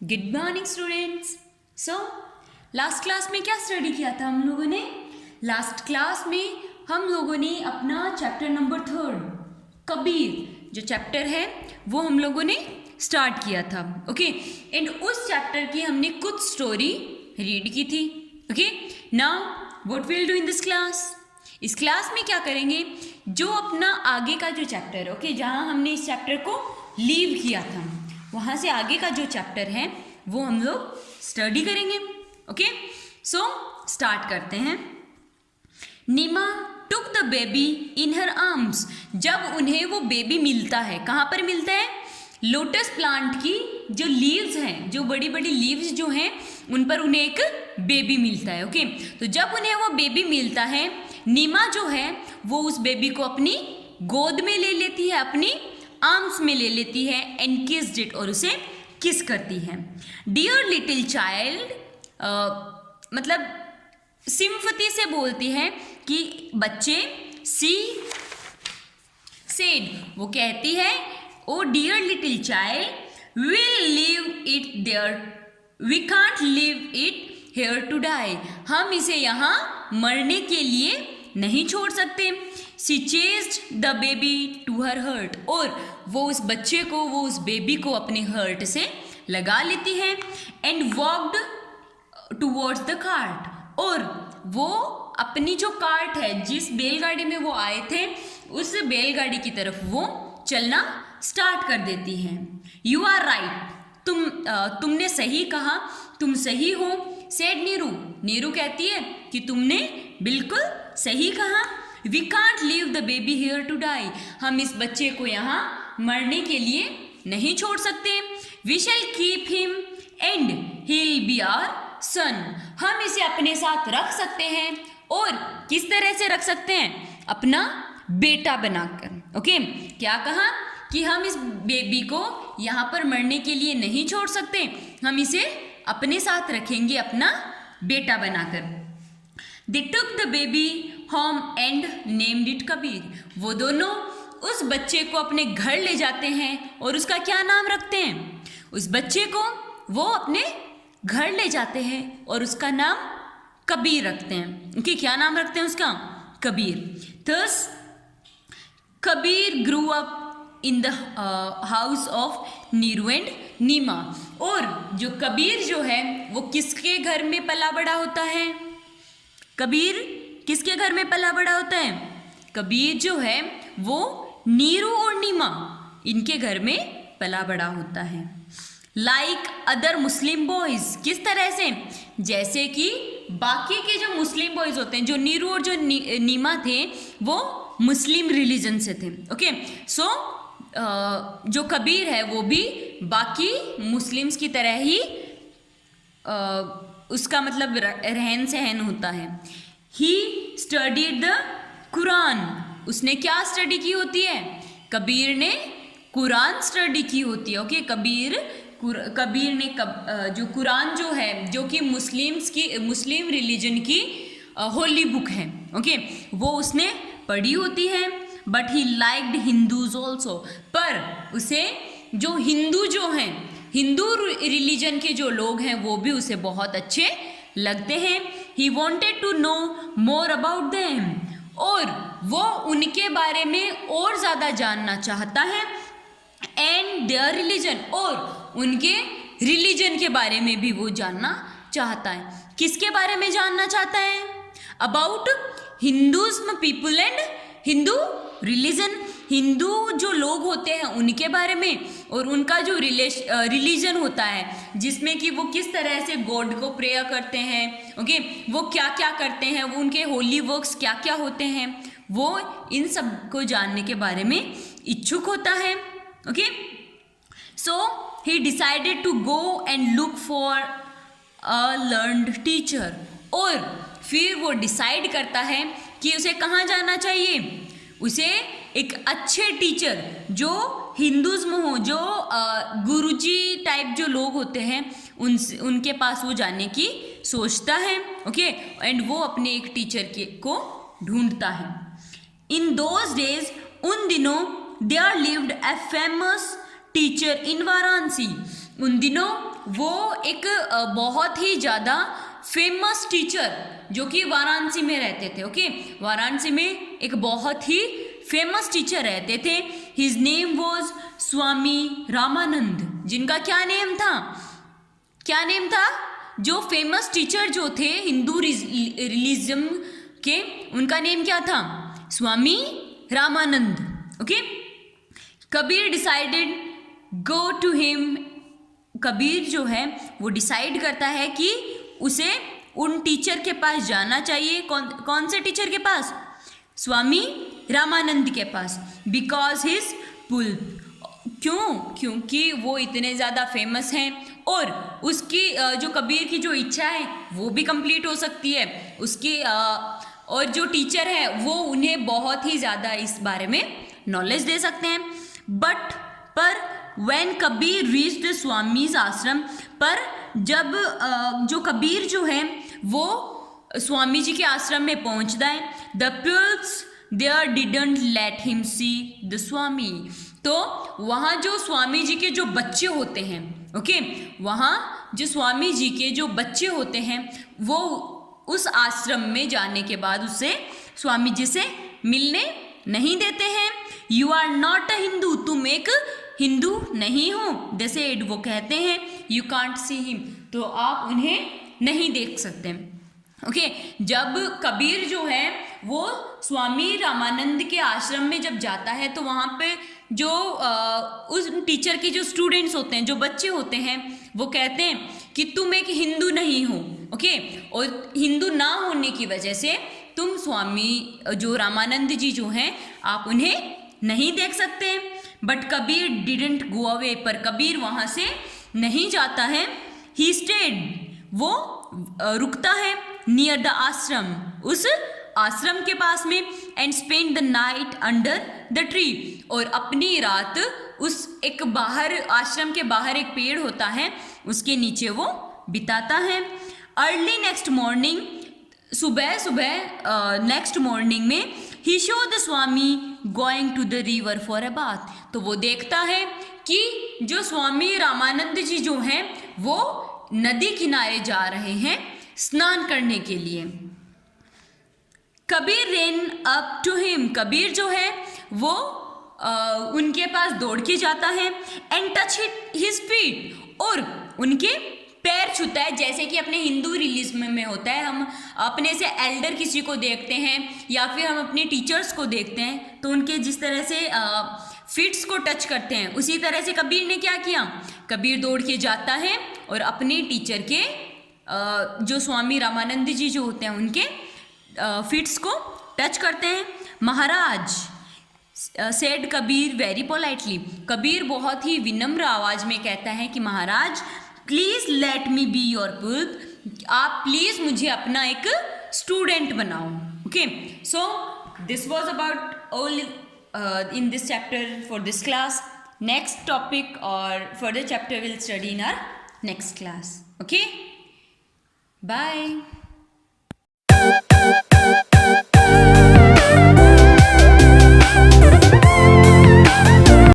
Good morning students. So last class में क्या study किया था हम लोगों ने? लास्ट क्लास में हम लोगों ने अपना चैप्टर नंबर 3 कबीर जो चैप्टर है वो हम लोगों ने स्टार्ट किया था। ओके एंड उस चैप्टर की हमने कुछ स्टोरी रीड की थी। Okay now what will do in this class? इस क्लास में क्या करेंगे, जो अपना आगे का जो चैप्टर है, ओके जहाँ हमने इस चैप्टर को लीव किया था वहाँ से आगे का जो चैप्टर है वो हम लोग स्टडी करेंगे। ओके सो स्टार्ट करते हैं। Neema took the baby in her arms. जब उन्हें वो बेबी मिलता है, कहाँ पर मिलता है? लोटस प्लांट की जो लीव्स हैं, जो बड़ी बड़ी लीव्स जो हैं उन पर उन्हें एक बेबी मिलता है। ओके तो जब उन्हें वो बेबी मिलता है, नीमा जो है वो उस बेबी को अपनी गोद में ले लेती है, अपनी आर्म्स में ले लेती है एंड किस्ड इट, और उसे किस करती है। डियर लिटिल चाइल्ड, मतलब सिंपैथी से बोलती है कि बच्चे, सी सेड, वो कहती है oh dear little child will leave it there, we can't leave it here to die. हम इसे यहाँ मरने के लिए नहीं छोड़ सकते। She chased the baby to her heart, और वो उस बच्चे को, वो उस बेबी को अपने हर्ट से लगा लेती है। And walked towards the cart, और वो अपनी जो कार्ट है, जिस बैलगाड़ी में वो आए थे, उस बैलगाड़ी की तरफ वो चलना स्टार्ट कर देती है। यू आर राइट, तुमने सही कहा, तुम सही हो। सेड नीरू, नीरू कहती है कि तुमने बिल्कुल सही कहा। We can't leave the baby here to die, हम इस बच्चे को यहाँ मरने के लिए नहीं छोड़ सकते। We shall keep him and he will be our son, हम इसे अपने साथ रख सकते हैं, और किस तरह से रख सकते हैं? अपना बेटा बनाकर। ओके क्या कहा कि हम इस बेबी को यहाँ पर मरने के लिए नहीं छोड़ सकते, हम इसे अपने साथ रखेंगे, अपना बेटा बनाकर। They took the baby home and named it Kabir, वो दोनों उस बच्चे को अपने घर ले जाते हैं और उसका क्या नाम रखते हैं? उस बच्चे को वो अपने घर ले जाते हैं और उसका नाम कबीर रखते हैं। उनके क्या नाम रखते हैं उसका? Kabir. Thus Kabir grew up in the house of Neeru and Neema, और जो कबीर जो है वो किसके घर में पला बड़ा होता है? कबीर किसके घर में पला बड़ा होता है? कबीर जो है वो नीरू और नीमा, इनके घर में पला बड़ा होता है। लाइक अदर मुस्लिम बॉयज, किस तरह से? जैसे कि बाकी के जो मुस्लिम बॉयज होते हैं, जो नीरू और जो नीमा थे वो मुस्लिम रिलीजन से थे। ओके सो जो कबीर है वो भी बाकी मुस्लिम्स की तरह ही उसका मतलब रहन सहन होता है। ही स्टडीड द कुरान, उसने क्या स्टडी की होती है? कबीर ने कुरान स्टडी की होती है। ओके कबीर ने जो कुरान जो है, जो कि मुस्लिम रिलीजन की होली बुक है, ओके वो उसने पढ़ी होती है। But he liked Hindus also, पर उसे जो हिंदू जो हैं, हिंदू रिलीजन के जो लोग हैं वो भी उसे बहुत अच्छे लगते हैं। He wanted to know more about them, और वो उनके बारे में और ज़्यादा जानना चाहता है। एंड देयर रिलीजन, और उनके रिलीजन के बारे में भी वो जानना चाहता है। किसके बारे में जानना चाहता है? About हिंदुज़्म people and Hindu religion, Hindu जो लोग होते हैं उनके बारे में, और उनका जो रिलीजन होता है जिसमें कि वो किस तरह से गॉड को प्रेयर करते हैं, ओके वो क्या क्या करते हैं, वो उनके होली वर्क्स क्या क्या होते हैं, वो इन सब को जानने के बारे में इच्छुक होता है। Okay so he decided to go and look for a learned teacher, और फिर वो डिसाइड करता है कि उसे कहाँ जाना चाहिए। उसे एक अच्छे टीचर जो हिंदुज़्म हो, जो गुरुजी टाइप जो लोग होते हैं उनके पास वो जाने की सोचता है। ओके एंड वो अपने एक टीचर को ढूंढता है। इन दोज डेज, उन दिनों, there lived a famous teacher in Varanasi, उन दिनों वो एक बहुत ही ज़्यादा फेमस टीचर जो कि वाराणसी में रहते थे। ओके, वाराणसी में एक बहुत ही फेमस टीचर रहते थे। His name was Swami Ramanand, जिनका क्या नेम था, क्या नेम था? जो फेमस टीचर जो थे हिंदू रिलीजन के, उनका नेम क्या था? Swami Ramanand. Okay, Kabir decided go to him. Kabir जो है वो डिसाइड करता है कि उसे उन टीचर के पास जाना चाहिए। कौन से टीचर के पास? स्वामी रामानंद के पास। बिकॉज हिज पुल्प, क्यों? क्योंकि वो इतने ज़्यादा फेमस हैं और उसकी जो कबीर की जो इच्छा है वो भी कंप्लीट हो सकती है उसकी, और जो टीचर है वो उन्हें बहुत ही ज़्यादा इस बारे में नॉलेज दे सकते हैं। पर when Kabir reach the Swami's आश्रम, पर जब जो कबीर जो है वो स्वामी जी के आश्रम में पहुंचता है, the peoples there didn't let him see the Swami. तो वहाँ जो स्वामी जी के जो बच्चे होते हैं, ओके, वहाँ जो स्वामी जी के जो बच्चे होते हैं वो उस आश्रम में जाने के बाद उससे स्वामी जी से मिलने नहीं देते हैं। You are not a Hindu, तुम एक हिंदू नहीं हो। जैसे वो कहते हैं यू कांट सी हिम, तो आप उन्हें नहीं देख सकते। ओके, जब कबीर जो है वो स्वामी रामानंद के आश्रम में जब जाता है तो वहाँ पे जो उस टीचर के जो स्टूडेंट्स होते हैं, जो बच्चे होते हैं, वो कहते हैं कि तुम एक हिंदू नहीं हो। ओके, और हिंदू ना होने की वजह से तुम स्वामी जो रामानंद जी जो हैं आप उन्हें नहीं देख सकते। But Kabir didn't go away, पर कबीर वहाँ से नहीं जाता है। ही स्टेड, वो रुकता है नियर द आश्रम, उस आश्रम के पास में, and spend the night under the tree, और अपनी रात उस एक बाहर आश्रम के बाहर एक पेड़ होता है उसके नीचे वो बिताता है। अर्ली नेक्स्ट मॉर्निंग, सुबह नेक्स्ट मॉर्निंग में, he saw the Swami going to the river for a bath, तो वो देखता है कि जो स्वामी रामानंद जी जो हैं वो नदी किनारे जा रहे हैं स्नान करने के लिए। Kabir ran up to him, Kabir जो है वो उनके पास दौड़ के जाता है, एंड टच हिज फीट, और उनके पैर छूता है। जैसे कि अपने हिंदू रिलीजन में होता है, हम अपने से एल्डर किसी को देखते हैं या फिर हम अपने टीचर्स को देखते हैं तो उनके जिस तरह से फीट्स को टच करते हैं, उसी तरह से कबीर ने क्या किया, कबीर दौड़ के जाता है और अपने टीचर के जो स्वामी रामानंद जी जो होते हैं उनके फीट्स को टच करते हैं। Maharaj, said Kabir very politely, Kabir बहुत ही विनम्र आवाज में कहता है कि Maharaj please let me be your pupil, आप प्लीज मुझे अपना एक स्टूडेंट बनाओ। Okay, so this was about all in this chapter for this class. Next topic or further chapter we'll study in our next class. Okay, bye.